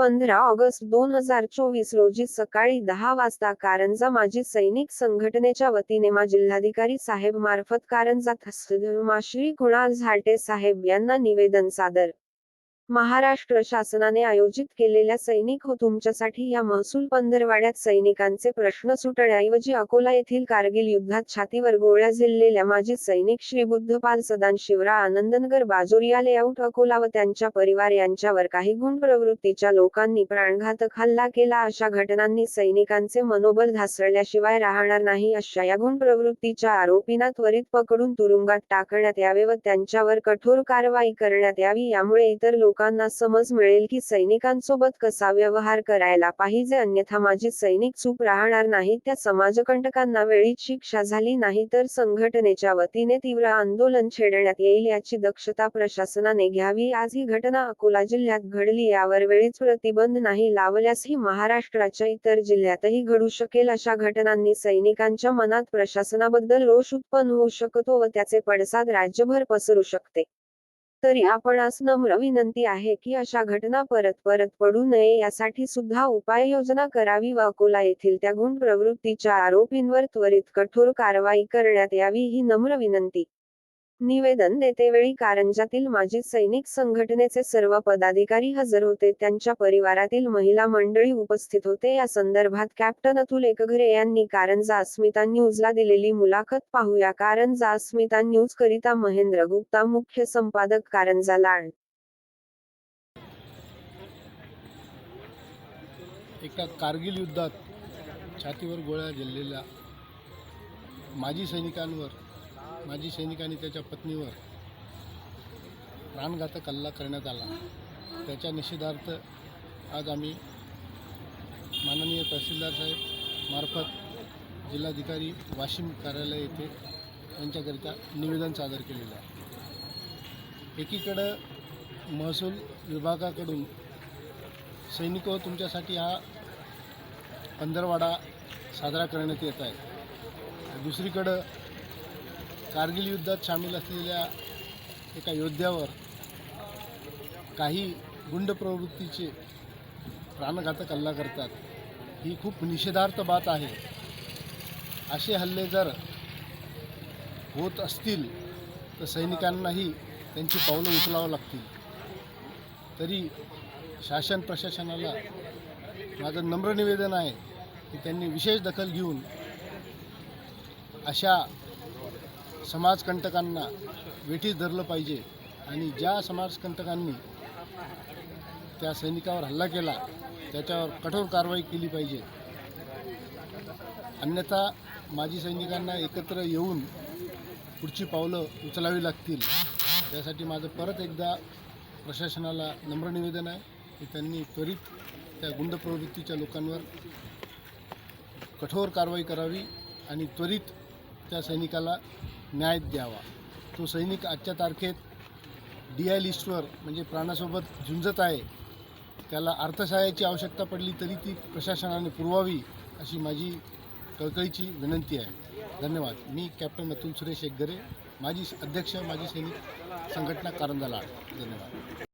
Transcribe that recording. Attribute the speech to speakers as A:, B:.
A: 15 August 2024 रोजी सकाळी 10 वाजता कारंजा माजी सैनिक संघटनेच्या वतीने जिल्हाधिकारी साहेब मार्फत कारंजा तहसीलदार श्री कुणाल झाटे साहेब यांना निवेदन सादर. महाराष्ट्र शासनाने आयोजित केलेल्या सैनिक हो तुमच्यासाठी या महसूल पंधरवाड्यात सैनिकांचे प्रश्न सुटण्याऐवजी अकोला येथील कारगिल युद्धात छातीवर गोळ्या झेललेल्या माजी सैनिक श्री बुद्धपाल सदाशिवराव आनंदनगर बाजोरिया लेआउट अकोला व त्यांच्या परिवार यांच्यावर काही गुंड प्रवृत्तीच्या लोकांनी प्राणघातक हल्ला केला. अशा घटनांनी सैनिकांचे मनोबल ढासळल्याशिवाय राहणार नाही. अशा या गुंड प्रवृत्तीच्या आरोपींना त्वरित पकडून तुरुंगात टाकण्यात यावे व त्यांच्यावर कठोर कारवाई करण्यात यावी. यामुळे इतर लोकांना समज मिळेल की सैनिकांसोबत कसा व्यवहार करायला पाहिजे, अन्यथा माजी सैनिक चूप राहणार नाहीत. त्या समाजकंटकांना वेळीच शिक्षा झाली नाही तर संघटनेच्या वतीने तीव्र आंदोलन छेडण्यात येईल याची दक्षता प्रशासनाने घ्यावी. आज ही घटना अकोला जिल्ह्यात घडली, यावर वेळीच प्रतिबंध नाही लावल्यास ही महाराष्ट्राच्या इतर जिल्ह्यातही घडू शकेल. अशा घटनांनी सैनिकांच्या मनात प्रशासनाबद्दल रोष उत्पन्न होऊ शकतो व त्याचे पडसाद राज्यभर पसरू शकते. तरी आपणास नम्र विनंती आहे की अशा घटना परत पडू नये यासाठी सुद्धा उपाययोजना करावी व अकोला येथील त्या गुंड प्रवृत्तीच्या आरोपींवर त्वरित कठोर कारवाई करण्यात यावी ही नम्र विनंती. निवेदन देतेवेळी कारंजातील माजी सैनिक संघटनेचे सर्व पदाधिकारी हजर होते. त्यांच्या परिवारातील महिला मंडळी उपस्थित होते. या संदर्भात कॅप्टन अतुल एकघरे यांनी कारंजा अस्मिता न्यूजला दिलेली मुलाखत पाहूया. कारंजा अस्मिता न्यूज करिता महेंद्र गुप्ता, मुख्य संपादक कारंजा लाड.
B: एका कारगिल युद्धात छातीवर गोळ्या झेललेल्या माजी सैनिकांनी त्याच्या पत्नीवर प्राणघातक हल्ला करण्यात आला. त्याच्या निषेधार्थ आज आम्ही माननीय तहसीलदार साहेब मार्फत जिल्हाधिकारी वाशिम कार्यालय येथे यांच्याकरिता निवेदन सादर केलेलं आहे. एकीकडं महसूल विभागाकडून सैनिक हो तुमच्यासाठी हा पंधरवाडा साजरा करण्यात येत आहे. दुसरीकडं कारगिल युद्धात सामील असलेल्या एका योद्ध्यावर काही गुंड प्रवृत्तीचे प्राणघातक हल्ला करतात. ही खूप निषेधार्थ बात आहे. असे हल्ले जर होत असतील तर सैनिकांनाही त्यांची पावलं उचलावं लागतील. तरी शासन प्रशासनाला माझं नम्र निवेदन आहे की त्यांनी विशेष दखल घेऊन अशा समाजकंटकांना वेठीस धरलं पाहिजे आणि ज्या समाजकंटकांनी त्या सैनिकावर हल्ला केला त्याच्यावर कठोर कारवाई केली पाहिजे. अन्यथा माजी सैनिकांना एकत्र येऊन पुढची पावलं उचलावी लागतील. त्यासाठी माझं परत एकदा प्रशासनाला नम्र निवेदन आहे की त्यांनी त्वरित त्या गुंड प्रवृत्तीच्या लोकांवर कठोर कारवाई करावी आणि त्वरित त्या सैनिकाला न्याय द्यावा. तो सैनिक आजच्या तारखेत DI लिस्टवर म्हणजे प्राणासोबत झुंजत आहे. त्याला अर्थसहाय्याची आवश्यकता पडली तरी ती प्रशासनाने पुरवावी अशी माझी कळकळीची विनंती आहे. धन्यवाद. मी कॅप्टन अतुल सुरेश एकघरे, माजी अध्यक्ष माजी सैनिक संघटना कारंजा लाड. धन्यवाद.